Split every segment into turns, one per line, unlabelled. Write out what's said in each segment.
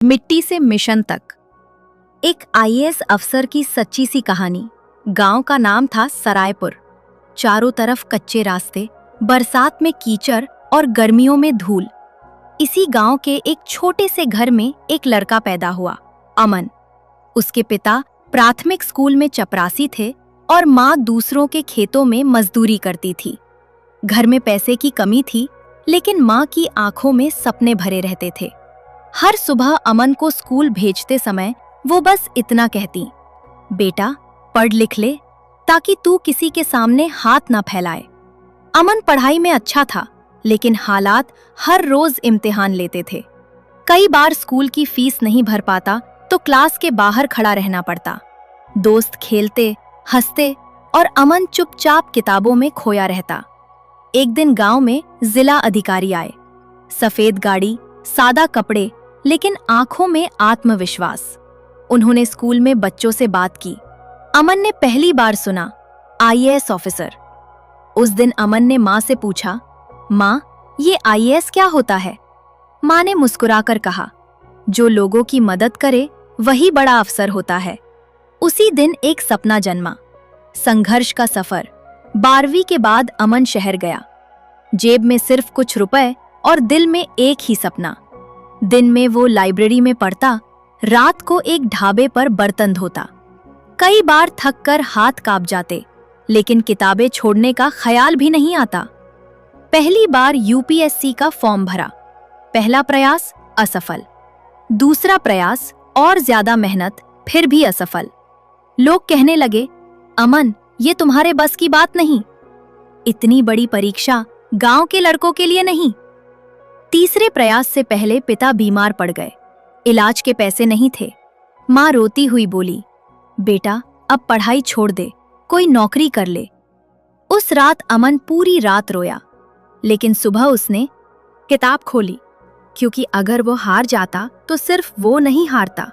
मिट्टी से मिशन तक। एक आईएएस अफसर की सच्ची सी कहानी। गांव का नाम था सरायपुर। चारों तरफ कच्चे रास्ते, बरसात में कीचड़ और गर्मियों में धूल। इसी गांव के एक छोटे से घर में एक लड़का पैदा हुआ, अमन। उसके पिता प्राथमिक स्कूल में चपरासी थे और माँ दूसरों के खेतों में मजदूरी करती थी। घर में पैसे की कमी थी, लेकिन माँ की आंखों में सपने भरे रहते थे। हर सुबह अमन को स्कूल भेजते समय वो बस इतना कहती, बेटा पढ़ लिख ले ताकि तू किसी के सामने हाथ ना फैलाए। अमन पढ़ाई में अच्छा था, लेकिन हालात हर रोज इम्तिहान लेते थे। कई बार स्कूल की फीस नहीं भर पाता तो क्लास के बाहर खड़ा रहना पड़ता। दोस्त खेलते, हंसते और अमन चुपचाप किताबों में खोया रहता। एक दिन गांव में जिला अधिकारी आए। सफेद गाड़ी, सादा कपड़े, लेकिन आंखों में आत्मविश्वास। उन्होंने स्कूल में बच्चों से बात की। अमन ने पहली बार सुना, आईएएस ऑफिसर। उस दिन अमन ने माँ से पूछा, माँ ये आईएएस क्या होता है? माँ ने मुस्कुराकर कहा, जो लोगों की मदद करे वही बड़ा अफसर होता है। उसी दिन एक सपना जन्मा, संघर्ष का सफर। 12वीं के बाद अमन शहर गया। जेब में सिर्फ कुछ रुपए और दिल में एक ही सपना। दिन में वो लाइब्रेरी में पढ़ता, रात को एक ढाबे पर बर्तन धोता। कई बार थक कर हाथ कांप जाते, लेकिन किताबें छोड़ने का ख्याल भी नहीं आता। पहली बार यूपीएससी का फॉर्म भरा। पहला प्रयास असफल, दूसरा प्रयास और ज्यादा मेहनत, फिर भी असफल। लोग कहने लगे, अमन ये तुम्हारे बस की बात नहीं। इतनी बड़ी परीक्षा गांव के लड़कों के लिए नहीं। तीसरे प्रयास से पहले पिता बीमार पड़ गए। इलाज के पैसे नहीं थे। माँ रोती हुई बोली, बेटा अब पढ़ाई छोड़ दे, कोई नौकरी कर ले। उस रात अमन पूरी रात रोया, लेकिन सुबह उसने किताब खोली, क्योंकि अगर वो हार जाता तो सिर्फ वो नहीं हारता,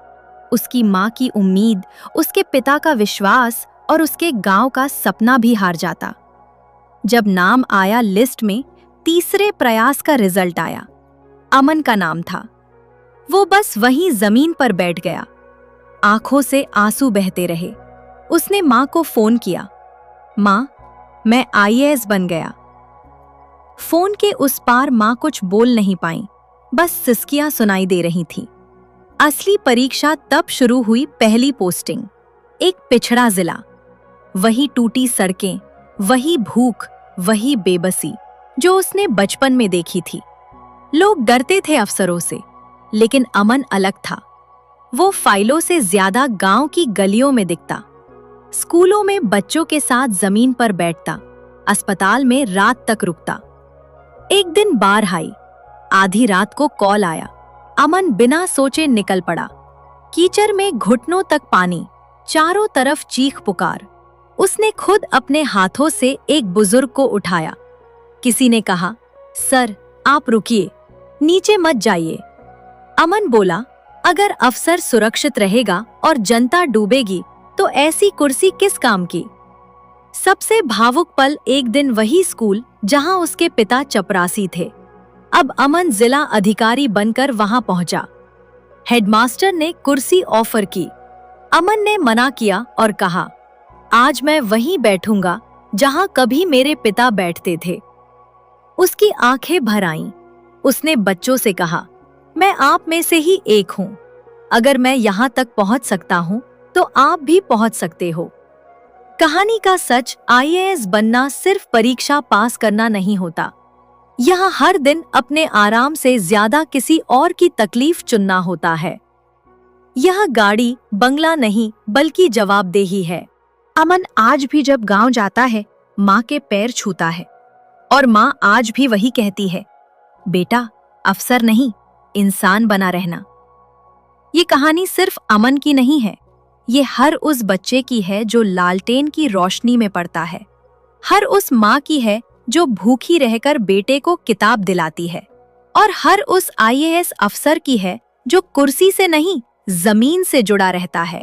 उसकी माँ की उम्मीद, उसके पिता का विश्वास और उसके गांव का सपना भी हार जाता। जब नाम आया लिस्ट में, तीसरे प्रयास का रिजल्ट आया। अमन का नाम था। वो बस वहीं जमीन पर बैठ गया। आंखों से आंसू बहते रहे। उसने माँ को फोन किया, माँ मैं आईएएस बन गया। फोन के उस पार माँ कुछ बोल नहीं पाई, बस सिसकियां सुनाई दे रही थीं। असली परीक्षा तब शुरू हुई। पहली पोस्टिंग, एक पिछड़ा जिला। वही टूटी सड़कें, वही भूख, वही बेबसी जो उसने बचपन में देखी थी। लोग डरते थे अफसरों से, लेकिन अमन अलग था। वो फाइलों से ज्यादा गांव की गलियों में दिखता। स्कूलों में बच्चों के साथ जमीन पर बैठता, अस्पताल में रात तक रुकता। एक दिन बाढ़ आई। आधी रात को कॉल आया। अमन बिना सोचे निकल पड़ा। कीचड़ में घुटनों तक पानी, चारों तरफ चीख पुकार। उसने खुद अपने हाथों से एक बुजुर्ग को उठाया। किसी ने कहा, सर आप रुकिए, नीचे मत जाइए। अमन बोला, अगर अफसर सुरक्षित रहेगा और जनता डूबेगी तो ऐसी कुर्सी किस काम की। सबसे भावुक पल एक दिन वही स्कूल जहां उसके पिता चपरासी थे। अब अमन जिला अधिकारी बनकर वहां पहुंचा। हेडमास्टर ने कुर्सी ऑफर की। अमन ने मना किया और कहा, आज मैं वहीं बैठूंगा जहां कभी मेरे पिता बैठते थे। उसकी आंखें भर आईं। उसने बच्चों से कहा, मैं आप में से ही एक हूं। अगर मैं यहां तक पहुंच सकता हूं तो आप भी पहुंच सकते हो। कहानी का सच, आईएएस बनना सिर्फ परीक्षा पास करना नहीं होता। यहाँ हर दिन अपने आराम से ज्यादा किसी और की तकलीफ चुनना होता है। यह गाड़ी बंगला नहीं, बल्कि जवाबदेही है। अमन आज भी जब गांव जाता है, माँ के पैर छूता है, और माँ आज भी वही कहती है, बेटा अफसर नहीं, इंसान बना रहना। ये कहानी सिर्फ अमन की नहीं है, ये हर उस बच्चे की है जो लालटेन की रोशनी में पढ़ता है। हर उस माँ की है जो भूखी रहकर बेटे को किताब दिलाती है, और हर उस आईएएस अफसर की है जो कुर्सी से नहीं, जमीन से जुड़ा रहता है।